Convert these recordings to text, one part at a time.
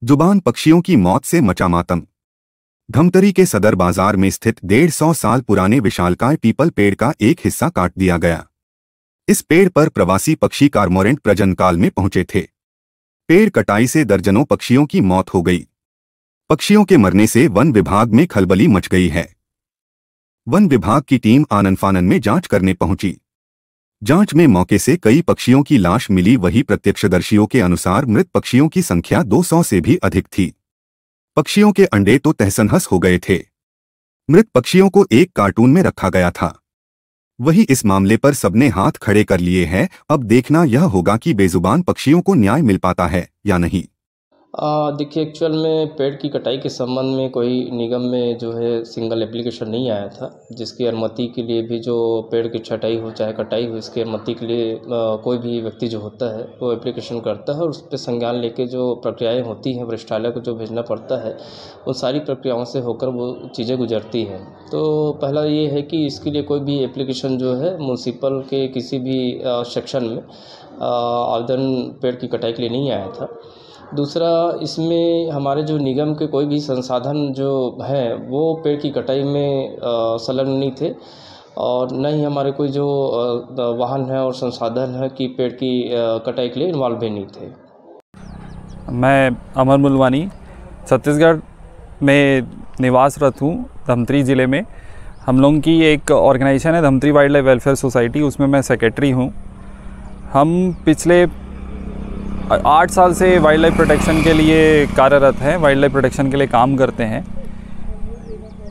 जुबान पक्षियों की मौत से मचा मातम। धमतरी के सदर बाजार में स्थित 150 साल पुराने विशालकाय पीपल पेड़ का एक हिस्सा काट दिया गया। इस पेड़ पर प्रवासी पक्षी कार्मोरेंट प्रजनन काल में पहुंचे थे। पेड़ कटाई से दर्जनों पक्षियों की मौत हो गई। पक्षियों के मरने से वन विभाग में खलबली मच गई है। वन विभाग की टीम आनन फानन में जांच करने पहुंची। जांच में मौके से कई पक्षियों की लाश मिली। वही प्रत्यक्षदर्शियों के अनुसार मृत पक्षियों की संख्या 200 से भी अधिक थी। पक्षियों के अंडे तो तहस-नहस हो गए थे। मृत पक्षियों को एक कार्टून में रखा गया था। वही इस मामले पर सबने हाथ खड़े कर लिए हैं। अब देखना यह होगा कि बेजुबान पक्षियों को न्याय मिल पाता है या नहीं। देखिए, एक्चुअल में पेड़ की कटाई के संबंध में कोई निगम में जो है सिंगल एप्लीकेशन नहीं आया था, जिसकी अनुमति के लिए भी जो पेड़ की छटाई हो चाहे कटाई हो, इसकी अनुमति के लिए कोई भी व्यक्ति जो होता है वो एप्लीकेशन करता है और उस पे संज्ञान लेके जो प्रक्रियाएं होती हैं वरिष्ठालय को जो भेजना पड़ता है, उन सारी प्रक्रियाओं से होकर वो चीज़ें गुजरती हैं। तो पहला ये है कि इसके लिए कोई भी एप्लीकेशन जो है म्युनिसिपल के किसी भी सेक्शन में आवेदन पेड़ की कटाई के लिए नहीं आया था। दूसरा, इसमें हमारे जो निगम के कोई भी संसाधन जो हैं वो पेड़ की कटाई में संलग्न नहीं थे और न ही हमारे कोई जो वाहन है और संसाधन है कि पेड़ की कटाई के लिए इन्वॉल्व भी नहीं थे। मैं अमर मुलवानी छत्तीसगढ़ में निवासरत हूँ, धमतरी ज़िले में। हम लोगों की एक ऑर्गेनाइजेशन है Dhamtari wild life welfare society, उसमें मैं सेक्रेटरी हूँ। हम पिछले 8 साल से वाइल्ड लाइफ प्रोटेक्शन के लिए कार्यरत हैं, वाइल्ड लाइफ प्रोटेक्शन के लिए काम करते हैं।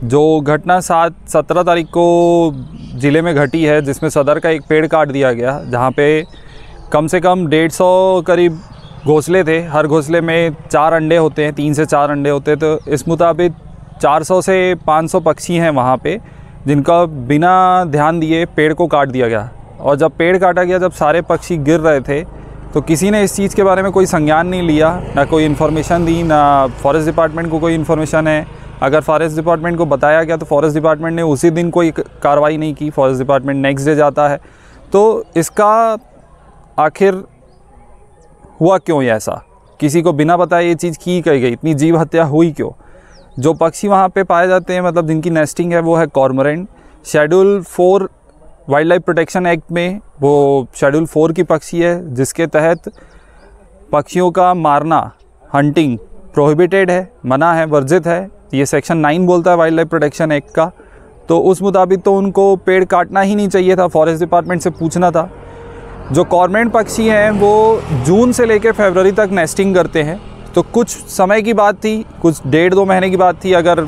जो घटना 17 तारीख को ज़िले में घटी है, जिसमें सदर का एक पेड़ काट दिया गया, जहाँ पे कम से कम 150 करीब घोंसले थे। हर घोंसले में 4 अंडे होते हैं, 3 से 4 अंडे होते हैं। तो इस मुताबिक 400 से 500 पक्षी हैं वहाँ पे, जिनका बिना ध्यान दिए पेड़ को काट दिया गया। और जब पेड़ काटा गया, जब सारे पक्षी गिर रहे थे, तो किसी ने इस चीज़ के बारे में कोई संज्ञान नहीं लिया, ना कोई इन्फॉर्मेशन दी, ना फॉरेस्ट डिपार्टमेंट को कोई इन्फॉर्मेशन है। अगर फॉरेस्ट डिपार्टमेंट को बताया गया तो फॉरेस्ट डिपार्टमेंट ने उसी दिन कोई कार्रवाई नहीं की। फॉरेस्ट डिपार्टमेंट नेक्स्ट डे जाता है। तो इसका आखिर हुआ क्यों ऐसा? किसी को बिना बताए ये चीज़ की गई, इतनी जीव हत्या हुई क्यों? जो पक्षी वहाँ पे पाए जाते हैं, मतलब जिनकी नेस्टिंग है, वो है cormorant. Schedule 4 wild life protection act में वो शेड्यूल 4 की पक्षी है, जिसके तहत पक्षियों का मारना, हंटिंग प्रोहिबिटेड है, मना है, वर्जित है। ये सेक्शन 9 बोलता है वाइल्ड लाइफ प्रोटेक्शन एक्ट का। तो उस मुताबिक तो उनको पेड़ काटना ही नहीं चाहिए था, फॉरेस्ट डिपार्टमेंट से पूछना था। जो कॉर्मोरेंट पक्षी हैं वो जून से लेकर फरवरी तक नेस्टिंग करते हैं। तो कुछ समय की बात थी, कुछ 1.5-2 महीने की बात थी। अगर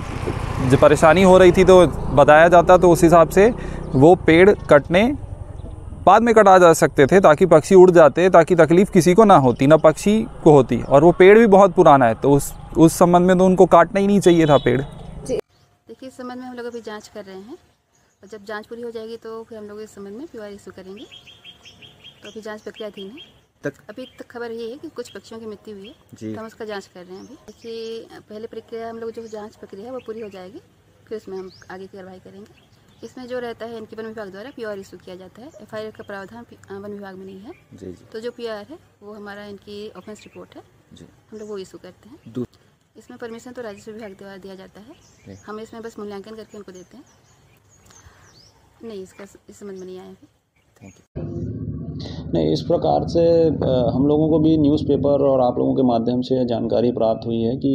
जो परेशानी हो रही थी तो बताया जाता, तो उस हिसाब से वो पेड़ कटने बाद में कटा जा सकते थे, ताकि पक्षी उड़ जाते, ताकि तकलीफ़ किसी को ना होती, ना पक्षी को होती। और वो पेड़ भी बहुत पुराना है, तो उस संबंध में तो उनको काटना ही नहीं चाहिए था पेड़। देखिए, इस संबंध में हम लोग अभी जांच कर रहे हैं और जब जांच पूरी हो जाएगी तो फिर हम लोग इस संबंध में POR इशू करेंगे। तो अभी जांच प्रक्रियाधीन है। अभी तक खबर ये है कि कुछ पक्षियों की मृत्यु हुई है, तो हम उसका जांच कर रहे हैं। अभी देखिए, पहले प्रक्रिया हम लोग जो जांच प्रक्रिया है वो पूरी हो जाएगी, फिर उसमें हम आगे की कार्रवाई करेंगे। इसमें जो रहता है इनके वन विभाग द्वारा POR इशू किया जाता है। FIR का प्रावधान वन विभाग में नहीं है। जी। तो जो POR है वो हमारा इनकी ऑफेंस रिपोर्ट है जी, हम लोग वो इशू करते हैं। इसमें परमिशन तो राजस्व विभाग द्वारा दिया जाता है, हम इसमें बस मूल्यांकन करके उनको देते हैं। नहीं, इसका इस संबंध में नहीं आया अभी। Thank you. नहीं, इस प्रकार से हम लोगों को भी न्यूज़पेपर और आप लोगों के माध्यम से जानकारी प्राप्त हुई है कि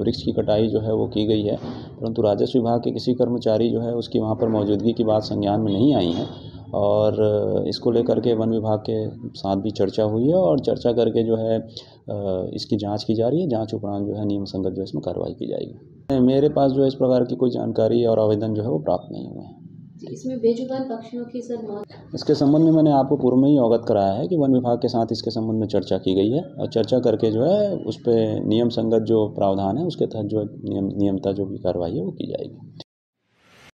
वृक्ष की कटाई जो है वो की गई है, परंतु राजस्व विभाग के किसी कर्मचारी जो है उसकी वहाँ पर मौजूदगी की बात संज्ञान में नहीं आई है। और इसको लेकर के वन विभाग के साथ भी चर्चा हुई है और चर्चा करके जो है इसकी जांच की जा रही है। जांच उपरांत जो है नियम संगत जो है इसमें कार्रवाई की जाएगी। मेरे पास जो है इस प्रकार की कोई जानकारी और आवेदन जो है वो प्राप्त नहीं हुए हैं। इसमें बेजुबान पक्षियों की सर मौत, इसके संबंध में मैंने आपको पूर्व में ही अवगत कराया है कि वन विभाग के साथ इसके संबंध में चर्चा की गई है और चर्चा करके जो है उस पर नियम संगत जो प्रावधान है उसके तहत जो नियमता जो भी कार्रवाई है वो की जाएगी।